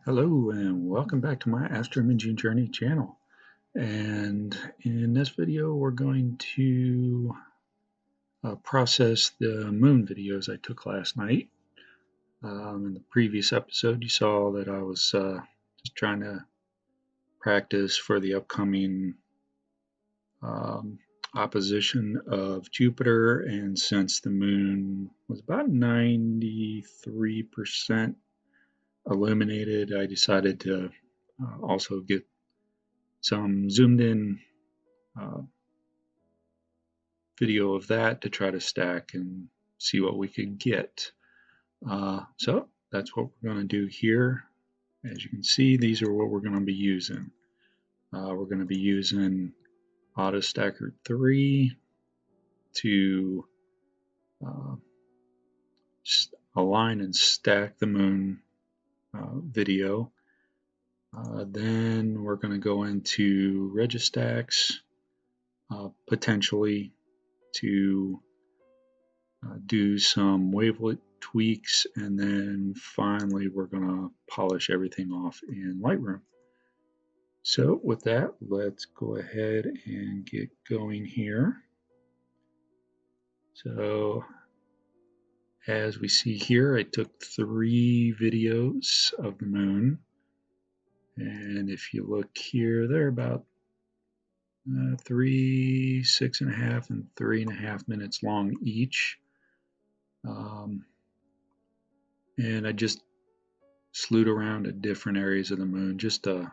Hello and welcome back to my Astroimaging Journey channel. And in this video we're going to process the moon videos I took last night. In the previous episode you saw that I was just trying to practice for the upcoming opposition of Jupiter, and since the moon was about 93% illuminated, I decided to also get some zoomed in video of that to try to stack and see what we could get. So that's what we're going to do here. As you can see, these are what we're going to be using. We're going to be using AutoStakkert 3 to align and stack the moon video. Then we're going to go into Registax potentially to do some wavelet tweaks, and then finally we're going to polish everything off in Lightroom. So with that, let's go ahead and get going here. So as we see here, I took 3 videos of the moon, and if you look here, they're about 3, 6.5, and 3.5 minutes long each. And I just slewed around at different areas of the moon just to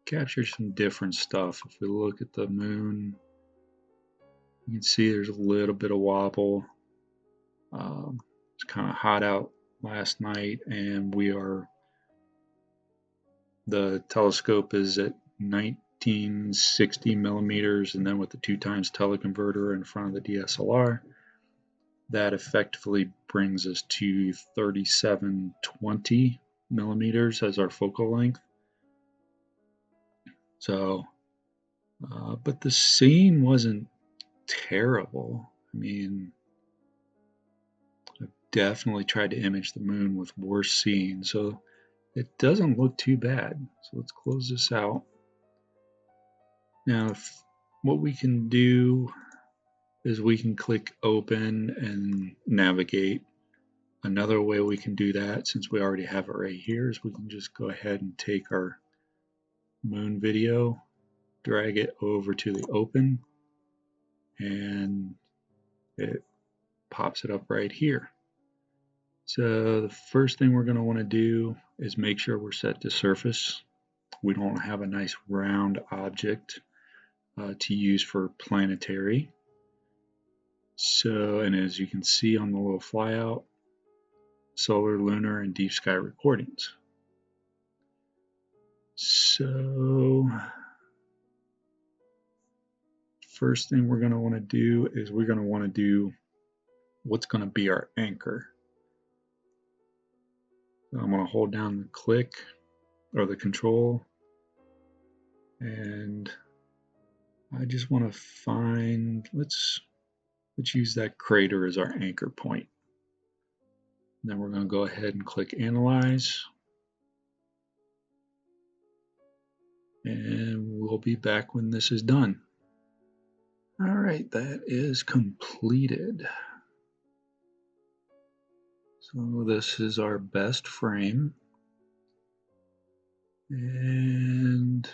capture some different stuff. If we look at the moon, you can see there's a little bit of wobble. It's kind of hot out last night, and the telescope is at 1960 millimeters, and then with the 2x teleconverter in front of the DSLR, that effectively brings us to 3720 millimeters as our focal length. So, but the scene wasn't terrible. I mean, I've definitely tried to image the moon with worse scenes, so it doesn't look too bad. So let's close this out. Now, what we can do is we can click open and navigate. Another way we can do that, since we already have it right here, is we can just go ahead and take our moon video, drag it over to the open, and it pops it up right here. So the first thing we're going to want to do is make sure we're set to surface. We don't have a nice round object to use for planetary. So, and as you can see on the little flyout, solar, lunar, and deep sky recordings. So first thing we're going to want to do is we're going to want to do what's going to be our anchor. So I'm going to hold down the click or the control, and I just want to find, let's use that crater as our anchor point. And then we're going to go ahead and click Analyze, and we'll be back when this is done. All right, that is completed. So this is our best frame, and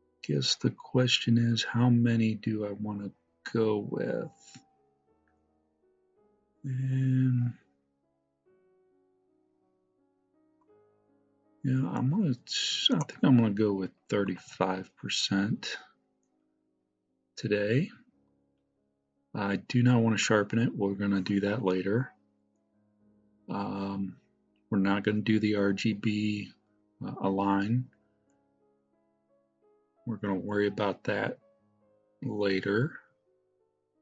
I guess the question is, how many do I want to go with? And yeah, I think I'm gonna go with 35% today. I do not want to sharpen it. We're gonna do that later. We're not gonna do the RGB align. We're gonna worry about that later.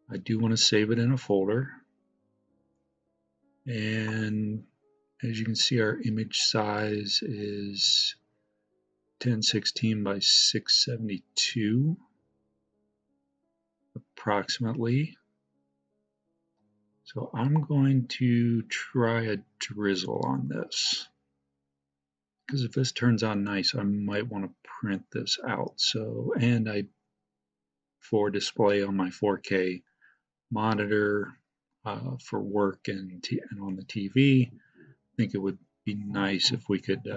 I do want to save it in a folder. And as you can see, our image size is 1016 by 672 approximately. So I'm going to try a drizzle on this, because if this turns out nice, I might want to print this out. So, and for display on my 4K monitor for work and on the TV, I think it would be nice if we could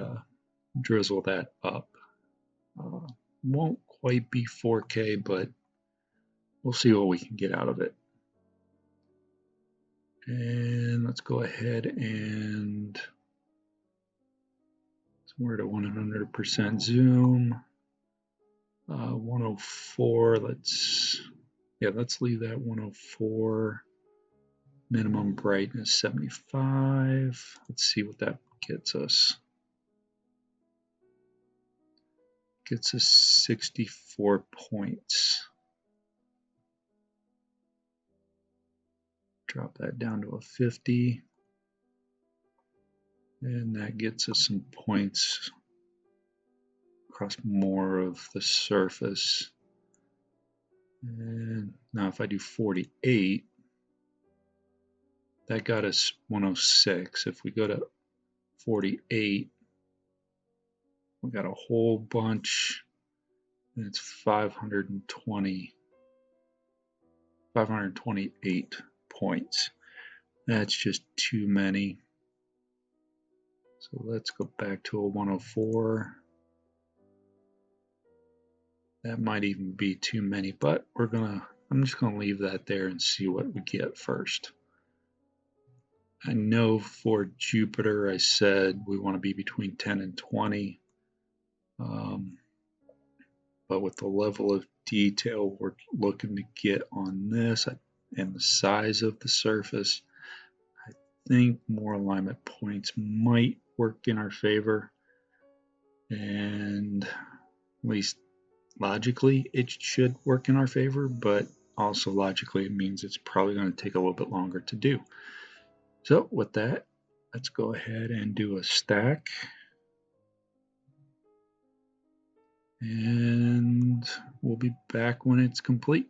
drizzle that up. Won't quite be 4K, but we'll see what we can get out of it. And let's go ahead and we're at 100% zoom. 104. Let's leave that 104. Minimum brightness 75. Let's see what that gets us. Gets us 64 points. Drop that down to a 50. And that gets us some points across more of the surface. And now if I do 48, that got us 106. If we go to 48, we got a whole bunch, and it's 528 points. That's just too many. So let's go back to a 104. That might even be too many, but I'm just gonna leave that there and see what we get first. I know for Jupiter I said we want to be between 10 and 20. But with the level of detail we're looking to get on this and the size of the surface, I think more alignment points might work in our favor. And at least logically it should work in our favor, but also logically it means it's probably going to take a little bit longer to do. So with that, let's go ahead and do a stack. And we'll be back when it's complete.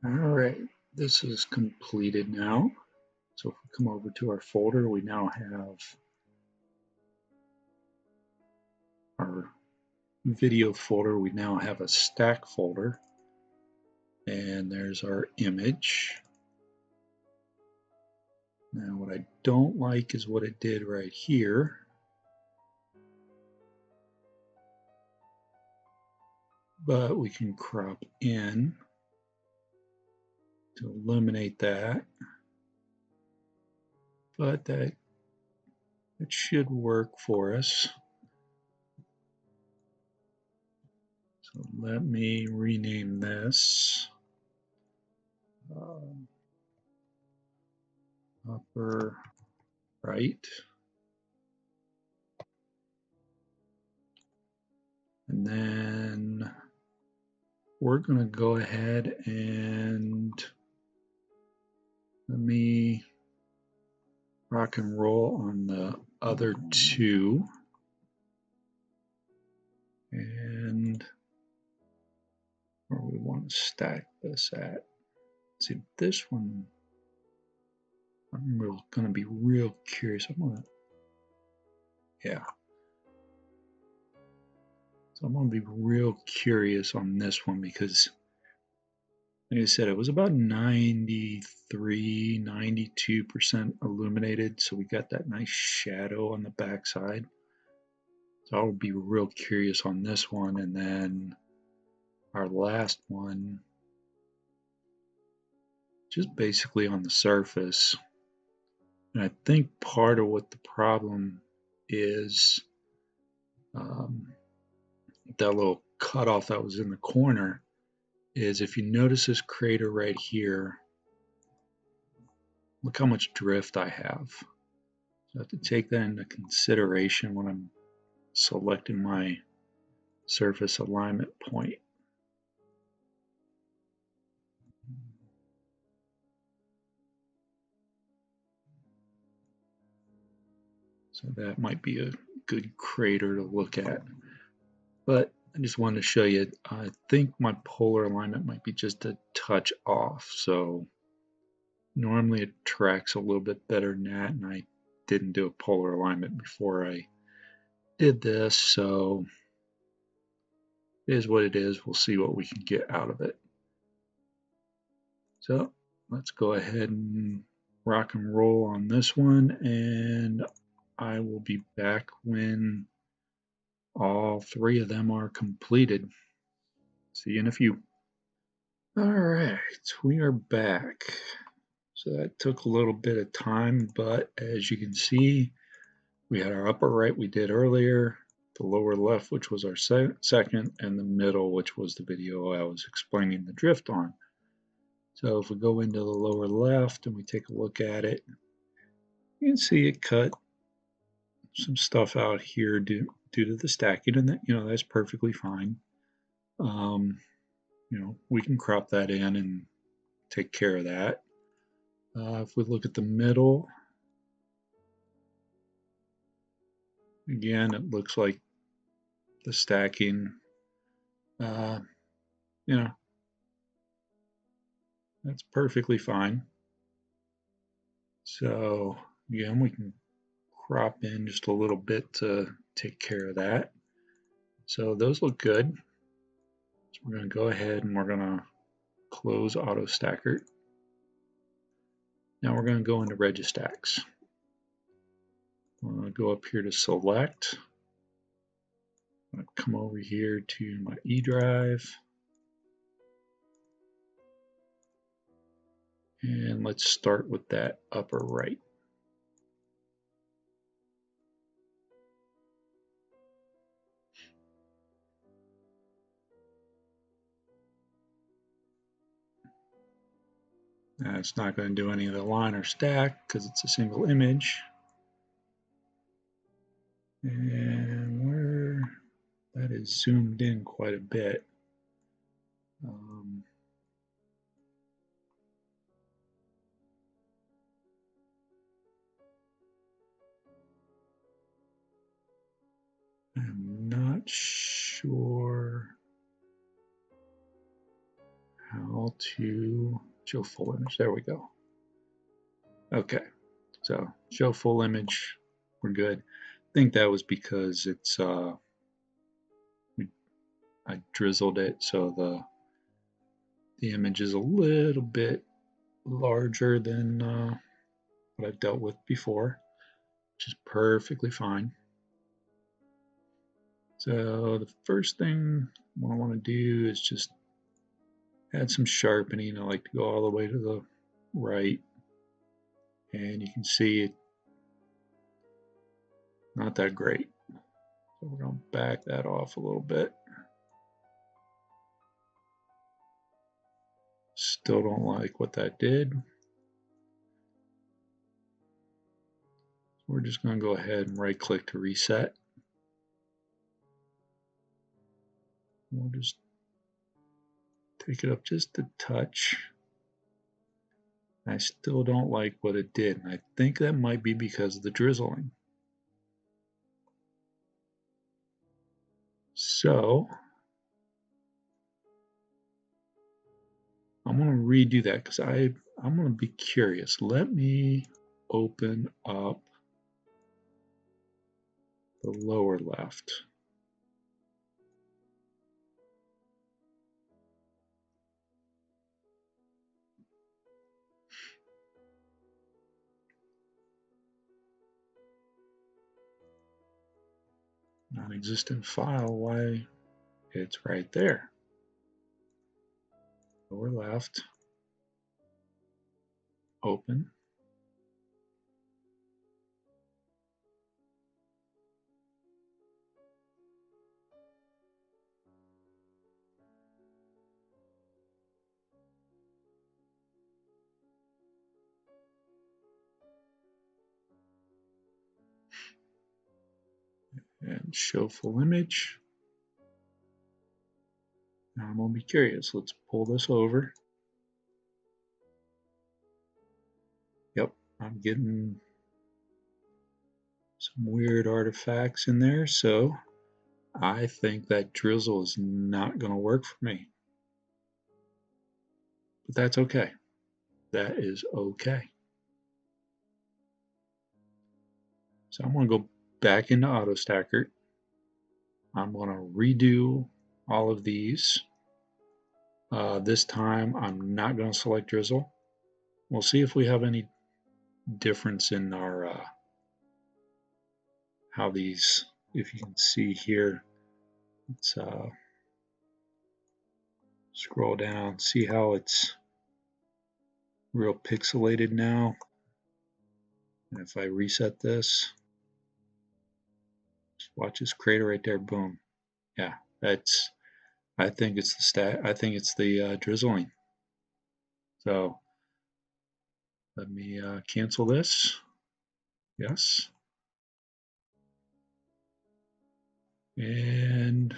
All right, this is completed now. So if we come over to our folder, we now have our video folder. We now have a stack folder. And there's our image. Now what I don't like is what it did right here. But we can crop in to eliminate that. But that should work for us. So let me rename this upper right. And then we're going to go ahead and let me rock and roll on the other two. And where we want to stack this at. Let's see, this one, I'm going to be real curious. Yeah. So I'm going to be real curious on this one because, like I said, it was about 93, 92% illuminated. So we got that nice shadow on the backside. So I'll be real curious on this one. And then our last one, just basically on the surface. And I think part of what the problem is, that little cutoff that was in the corner, is if you notice this crater right here, look how much drift I have. So I have to take that into consideration when I'm selecting my surface alignment point. So that might be a good crater to look at. But I just wanted to show you, I think my polar alignment might be just a touch off. So Normally it tracks a little bit better than that, and I didn't do a polar alignment before I did this, so it is what it is. We'll see what we can get out of it. So let's go ahead and rock and roll on this one, and I will be back when all three of them are completed. See you in a few. All right, we are back. So that took a little bit of time, but as you can see, we had our upper right we did earlier, the lower left, which was our second, and the middle, which was the video I was explaining the drift on. So if we go into the lower left and we take a look at it, you can see it cut some stuff out here due to the stacking, and that, that's perfectly fine. We can crop that in and take care of that. If we look at the middle, again, it looks like the stacking, that's perfectly fine. So again, we can crop in just a little bit to take care of that. So those look good. So we're going to go ahead and we're going to close AutoStakkert. Now we're going to go into Registax. I'm going to go up here to select. I'm going to come over here to my E drive. And let's start with that upper right. Now it's not going to do any of the line or stack because it's a single image. And where that is zoomed in quite a bit. I'm not sure how to show full image. There we go. Okay, so show full image, we're good. I think that was because it's I drizzled it, so the image is a little bit larger than what I've dealt with before, which is perfectly fine. So the first thing what I want to do is just add some sharpening. I like to go all the way to the right, and you can see it not that great. So we're going to back that off a little bit. Still don't like what that did. We're just going to go ahead and right click to reset. We'll just take it up just a touch. I still don't like what it did, and I think that might be because of the drizzling. So I'm going to redo that because I'm going to be curious. Let me open up the lower left. Non-existent file, why? It's right there. Lower left, open. And show full image. Now I'm going to be curious. Let's pull this over. Yep, I'm getting some weird artifacts in there, so I think that drizzle is not going to work for me. But that's okay. that is okay. So I'm going to go back into AutoStakkert. I'm going to redo all of these. This time I'm not going to select drizzle. We'll see if we have any difference in our how these, if you can see here, let's scroll down, see how it's real pixelated now. And if I reset this, just watch this crater right there, boom. Yeah, that's, I think it's the drizzling. So let me cancel this. Yes. And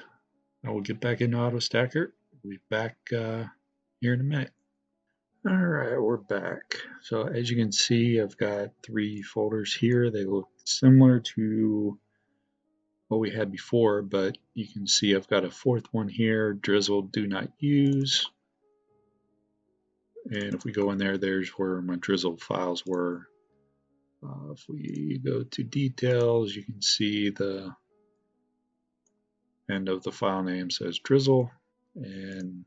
I will get back into AutoStakkert. We'll be back here in a minute. All right, we're back. So as you can see, I've got 3 folders here. They look similar to what we had before, but you can see I've got a 4th one here, drizzle do not use. And if we go in there, there's where my drizzle files were. If we go to details, you can see the end of the file name says drizzle, and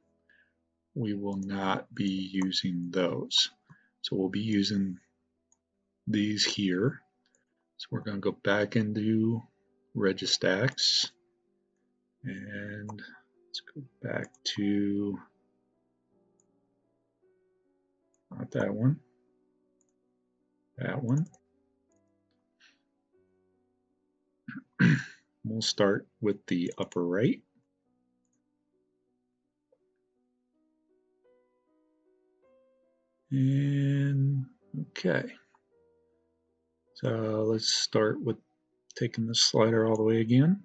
we will not be using those. So we'll be using these here. So we're going to go back into Registax, and let's go back to, not that one, that one. We'll start with the upper right. And okay. So let's start with taking the slider all the way again.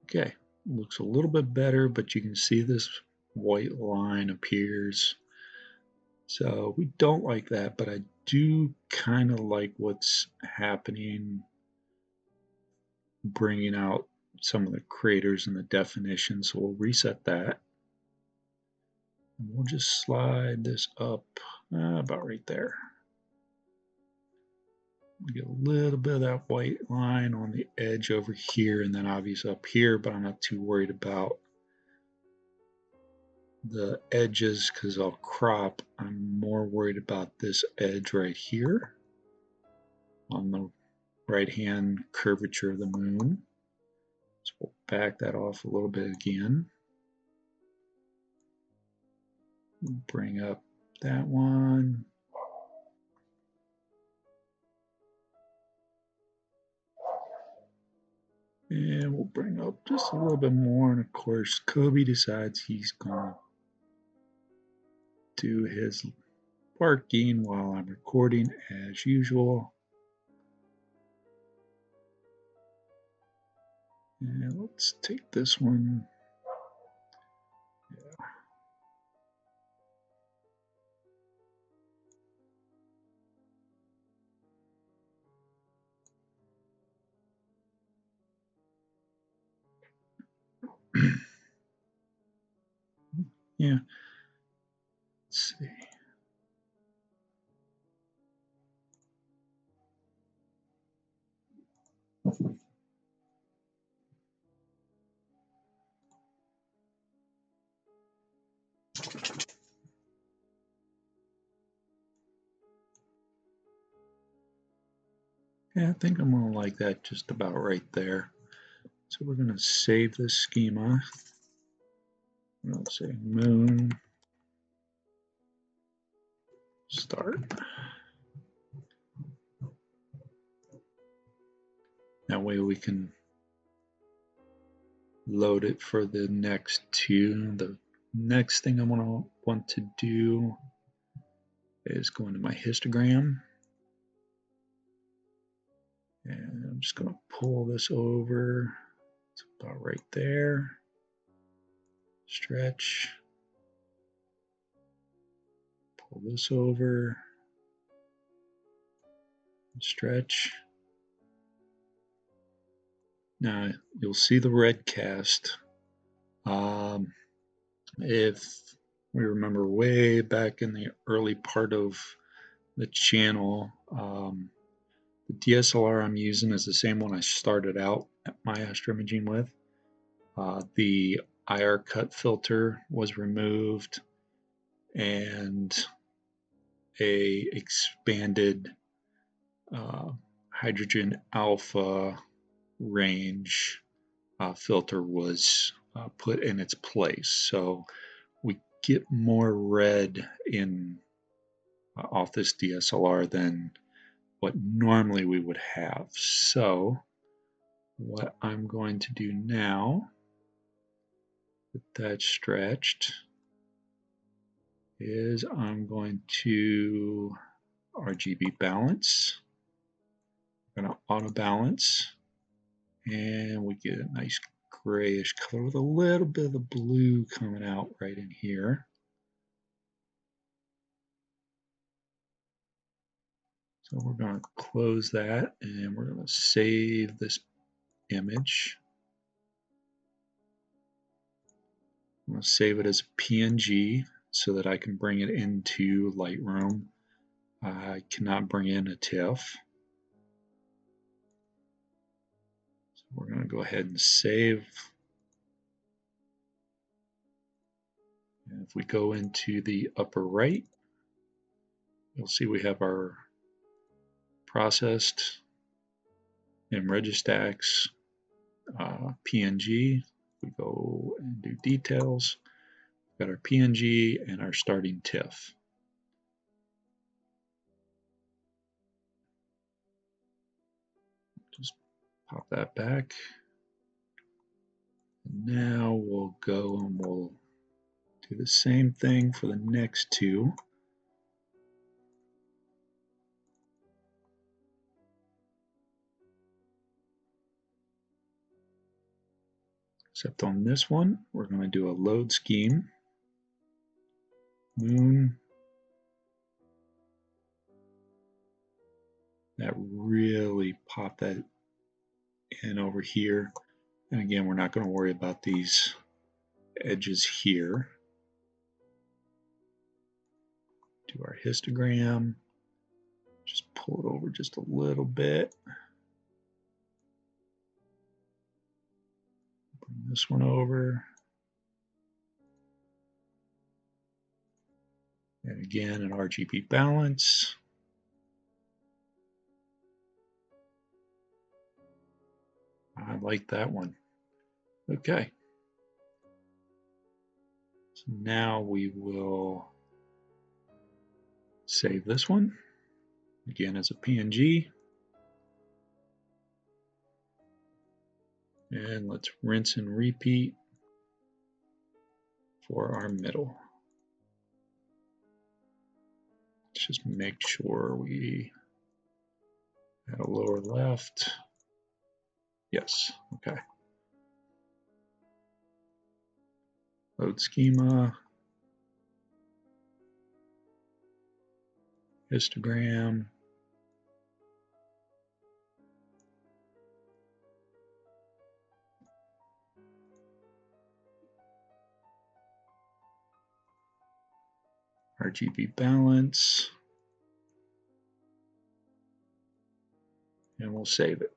Okay, looks a little bit better, but you can see this white line appears. So we don't like that, but I do kind of like what's happening, bringing out some of the craters and the definition. So we'll reset that. And we'll just slide this up about right there. Get a little bit of that white line on the edge over here, and then obviously up here, but I'm not too worried about the edges because I'll crop. I'm more worried about this edge right here on the right hand curvature of the moon. So we'll back that off a little bit again. Bring up that one. And we'll bring up just a little bit more. And of course, Kobe decides he's going to do his barking while I'm recording as usual. And let's take this one. Yeah. Yeah. Let's see. Yeah, I think I'm going to like that just about right there. So we're going to save this schema. Let's say moon start. That way we can load it for the next 2. The next thing I'm going to want to do is go into my histogram. And I'm just going to pull this over. It's about right there. Stretch. Pull this over. Stretch. Now you'll see the red cast. If We remember way back in the early part of the channel, the DSLR I'm using is the same one I started out my astroimaging with. The IR cut filter was removed and a expanded hydrogen alpha range filter was put in its place. So we get more red in off this DSLR than what normally we would have. So what I'm going to do now, with that stretched, is I'm going to RGB balance. I'm going to auto balance, and we get a nice grayish color with a little bit of the blue coming out right in here. So we're going to close that, and we're going to save this image. I'm going to save it as a PNG so that I can bring it into Lightroom. I cannot bring in a TIFF. So we're going to go ahead and save. And if we go into the upper right, you'll see we have our processed in Registax PNG. We go and do details. We've got our PNG and our starting TIFF. Just pop that back. And now we'll go and we'll do the same thing for the next two. Except on this one, we're going to do a load scheme. Moon. That really popped that in over here. And again, we're not going to worry about these edges here. Do our histogram. Just pull it over just a little bit. Bring this one over. And again, an RGB balance. I like that one. Okay. So now we will save this one, again as a PNG. And let's rinse and repeat for our middle. Let's just make sure we had a lower left. Yes, okay. Load schema, histogram, RGB balance, and we'll save it.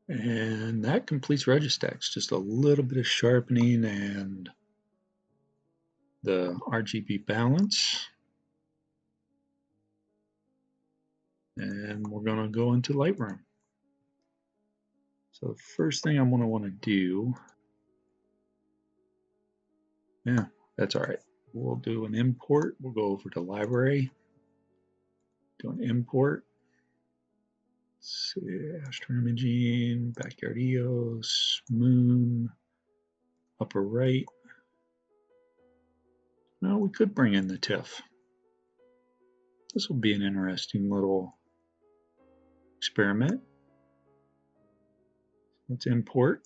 And that completes Registax. Just a little bit of sharpening and the RGB balance. And we're going to go into Lightroom. So the first thing I'm going to want to do, yeah, that's all right. We'll do an import. We'll go over to library, do an import. Let's see, astroimaging, backyard EOS, moon, upper right. No, we could bring in the TIFF. This will be an interesting little experiment. Let's import.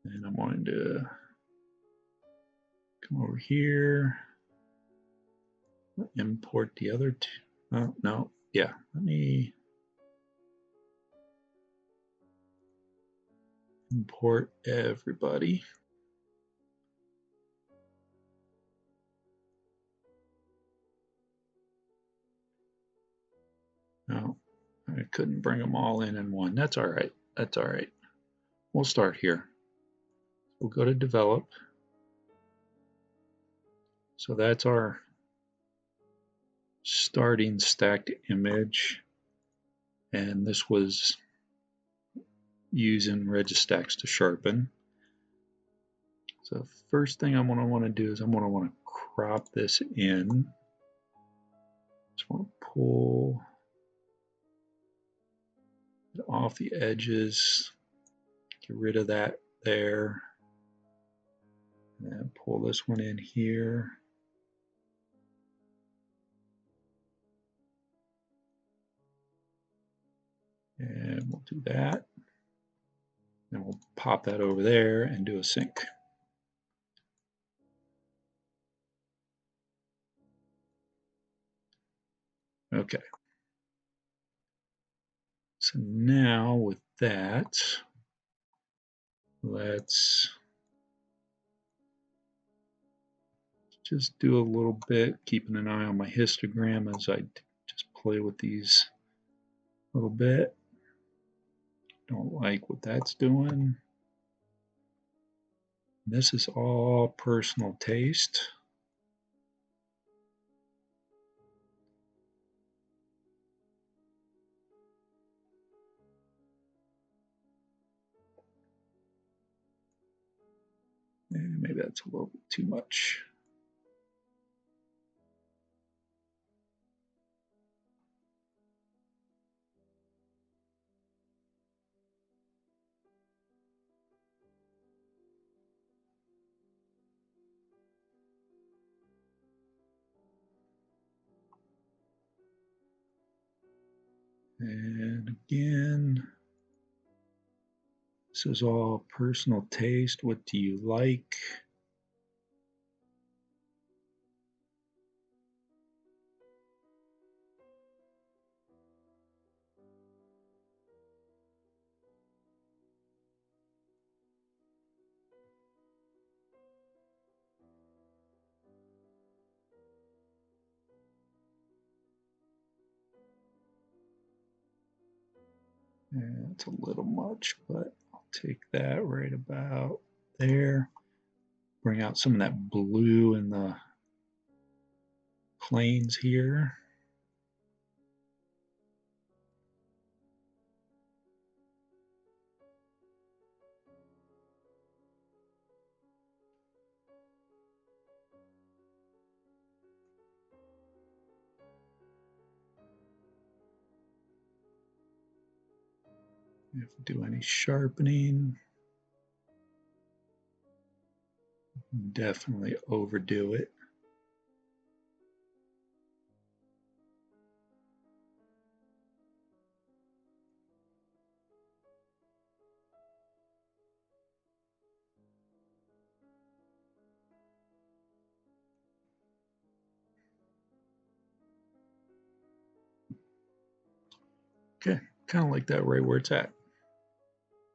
And I'm going to come over here, Import the other two. Oh, no, yeah, let me import everybody. No, I couldn't bring them all in one. That's all right. That's all right. We'll start here. We'll go to develop. So that's our starting stacked image. And this was using Registax to sharpen. So first thing I'm going to want to do is I'm going to want to crop this in. Just want to pull it off the edges, get rid of that there, and pull this one in here. And we'll do that. And we'll pop that over there and do a sync. Okay. So now with that, let's just do a little bit, keeping an eye on my histogram as I just play with these a little bit. Don't like what that's doing. This is all personal taste. And maybe that's a little bit too much. And again, this is all personal taste. What do you like? And it's a little much, but I'll take that right about there. Bring out some of that blue in the planes here. If we do any sharpening, definitely overdo it. Okay, kind of like that right where it's at.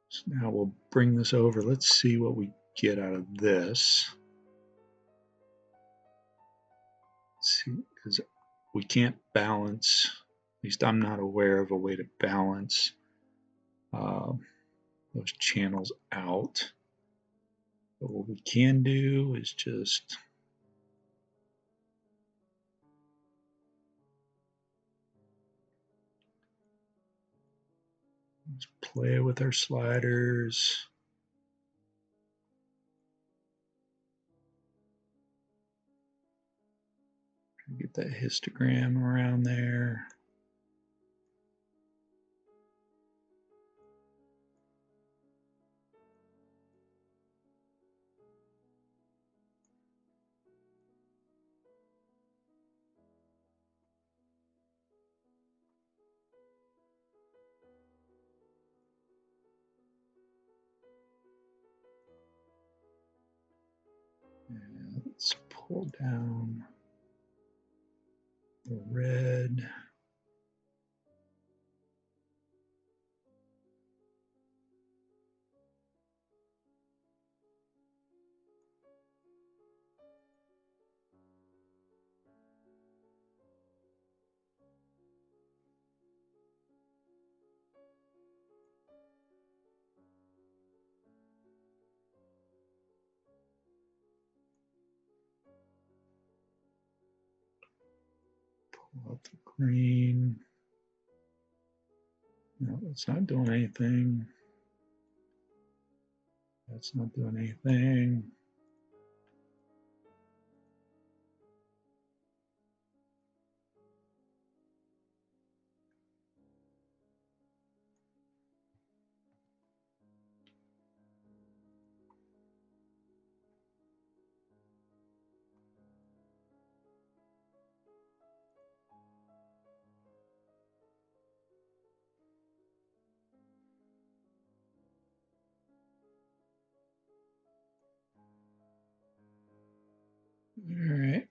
So now we'll bring this over. Let's see what we get out of this. Let's see, because we can't balance, at least I'm not aware of a way to balance those channels out. But what we can do is just play with our sliders. Get that histogram around there. And let's pull down red. Pull out the green. No, it's not doing anything. That's not doing anything. All right.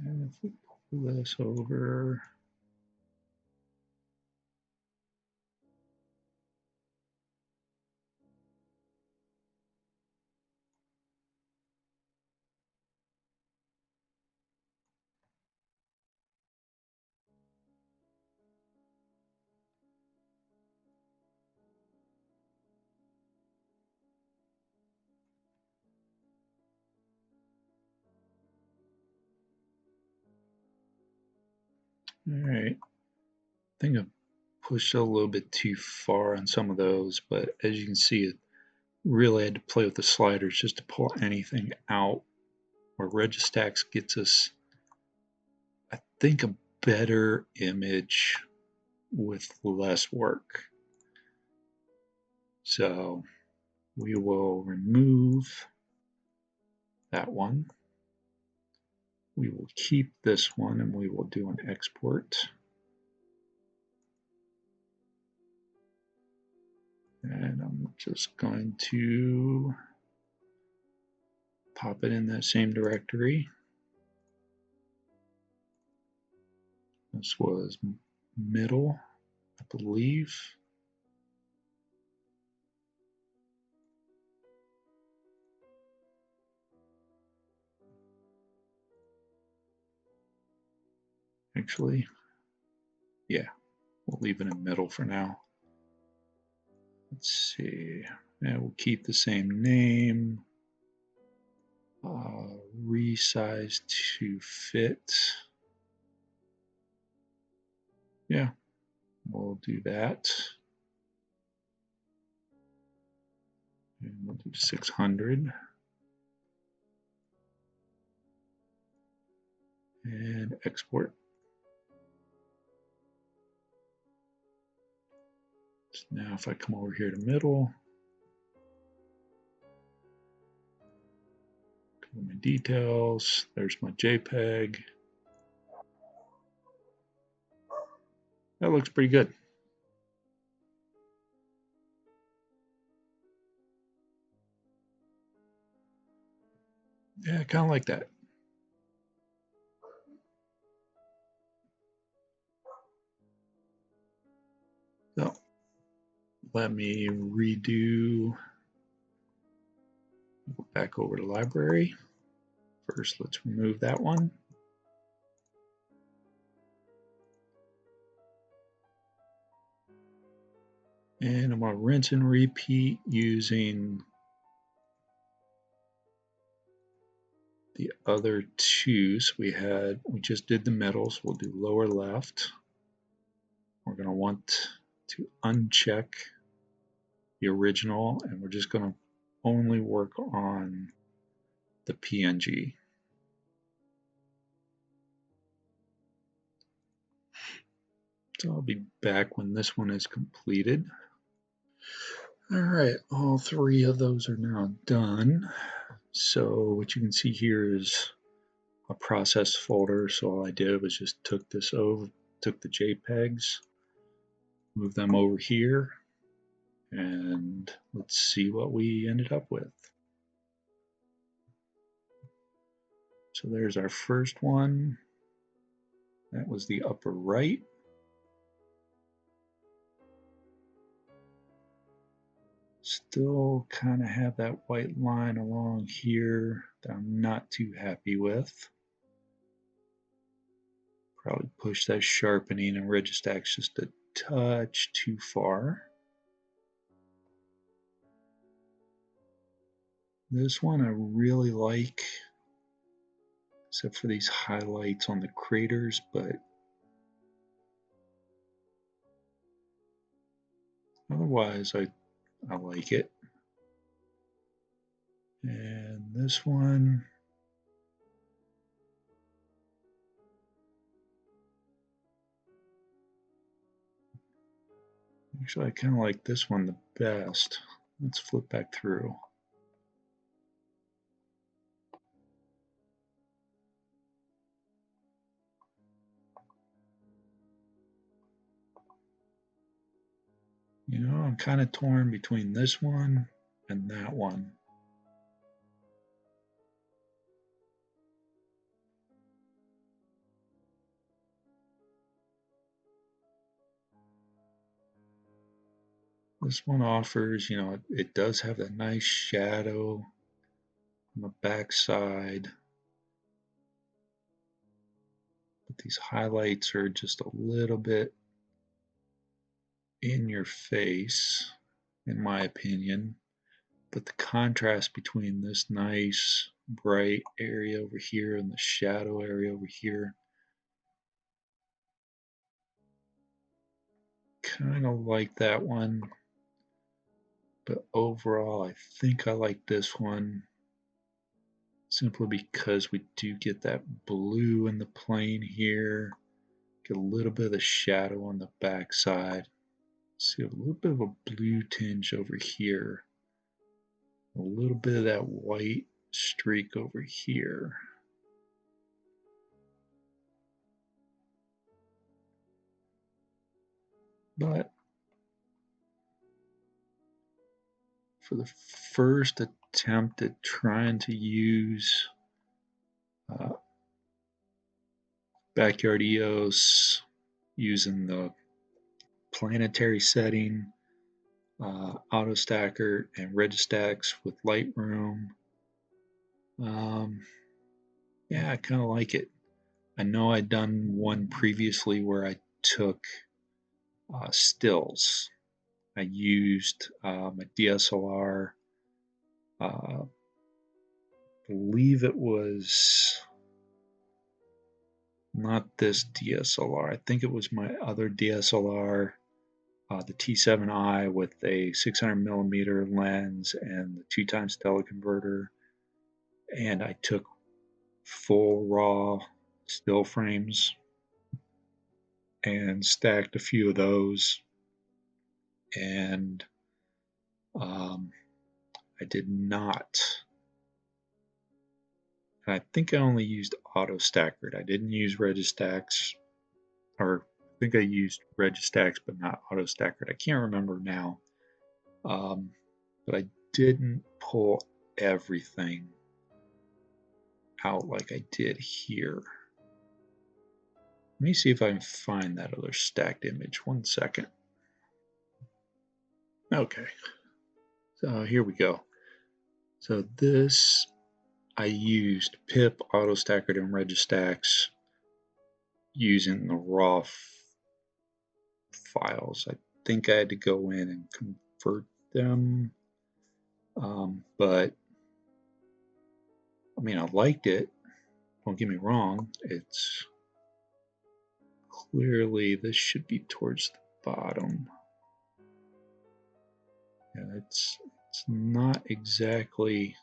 And if we pull this over, all right. I think I pushed a little bit too far on some of those, but as you can see, it really had to play with the sliders just to pull anything out. Where Registax gets us, I think, a better image with less work. So we will remove that one. We will keep this one and we will do an export. And I'm just going to pop it in that same directory. This was middle, I believe. Actually, yeah, we'll leave it in middle for now. Let's see, and we'll keep the same name. Resize to fit. Yeah, we'll do that. And we'll do 600. And export. So now if I come over here to middle, go to my details, there's my JPEG. That looks pretty good. Yeah, I kind of like that. So let me redo, go back over to library. First, let's remove that one. And I'm going to rinse and repeat using the other two. So we just did the metals. We'll do lower left. We're going to want to uncheck the original, and we're just going to only work on the PNG. So I'll be back when this one is completed. All right, all three of those are now done. So what you can see here is a process folder. So all I did was just took the JPEGs, moved them over here, And let's see what we ended up with. So there's our first one. That was the upper right. Still kind of have that white line along here that I'm not too happy with. Probably push that sharpening and Registax just a touch too far. This one I really like, except for these highlights on the craters, but otherwise I like it. And this one, actually I kind of like this one the best. Let's flip back through. You know, I'm kind of torn between this one and that one. This one offers, you know, it does have that nice shadow on the back side, but these highlights are just a little bit in your face, in my opinion. But the contrast between this nice bright area over here and the shadow area over here, kind of like that one, but overall I think I like this one simply because we do get that blue in the plane here, get a little bit of the shadow on the back side, see a little bit of a blue tinge over here, a little bit of that white streak over here. But for the first attempt at trying to use Backyard EOS using the planetary setting, AutoStakkert and Registax with Lightroom, yeah, I kind of like it. I know I'd done one previously where I took stills. I used a DSLR, I believe it was not this DSLR. I think it was my other DSLR, the T7i with a 600mm lens and the 2x teleconverter. And I took full raw still frames and stacked a few of those. And I did not. I think I only used AutoStakkert. I didn't use Registax, or I think I used Registax but not AutoStakkert. I can't remember now. But I didn't pull everything out like I did here. Let me see if I can find that other stacked image. 1 second. Okay. So here we go. So this, I used pip, AutoStakkert, and Registax using the raw files. I think I had to go in and convert them, but I mean, I liked it. Don't get me wrong. It's clearly, this should be towards the bottom. Yeah, it's not exactly.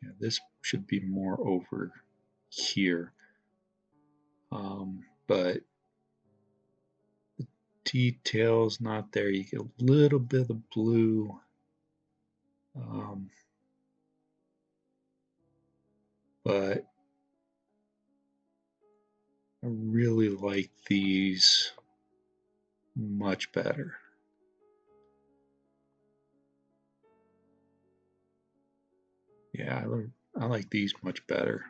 Yeah, this should be more over here. But the detail's not there. You get a little bit of the blue. but I really like these much better. Yeah, I like these much better.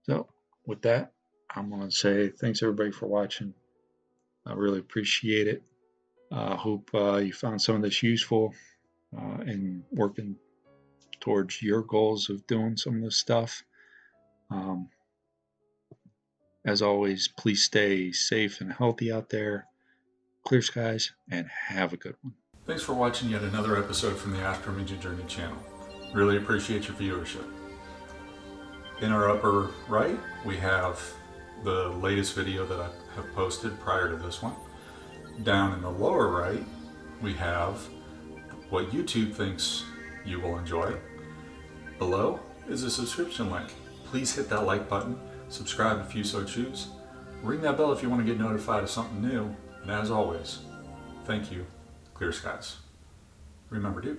So with that, I'm going to say thanks everybody for watching. I really appreciate it. I hope you found some of this useful in working towards your goals of doing some of this stuff. As always, please stay safe and healthy out there. Clear skies, and have a good one. Thanks for watching yet another episode from the Astro Media Journey channel. Really appreciate your viewership. In our upper right, we have the latest video that I have posted prior to this one. Down in the lower right, we have what YouTube thinks you will enjoy. Below is a subscription link. Please hit that like button, subscribe if you so choose, ring that bell if you want to get notified of something new, and as always, thank you. Clear skies. Remember to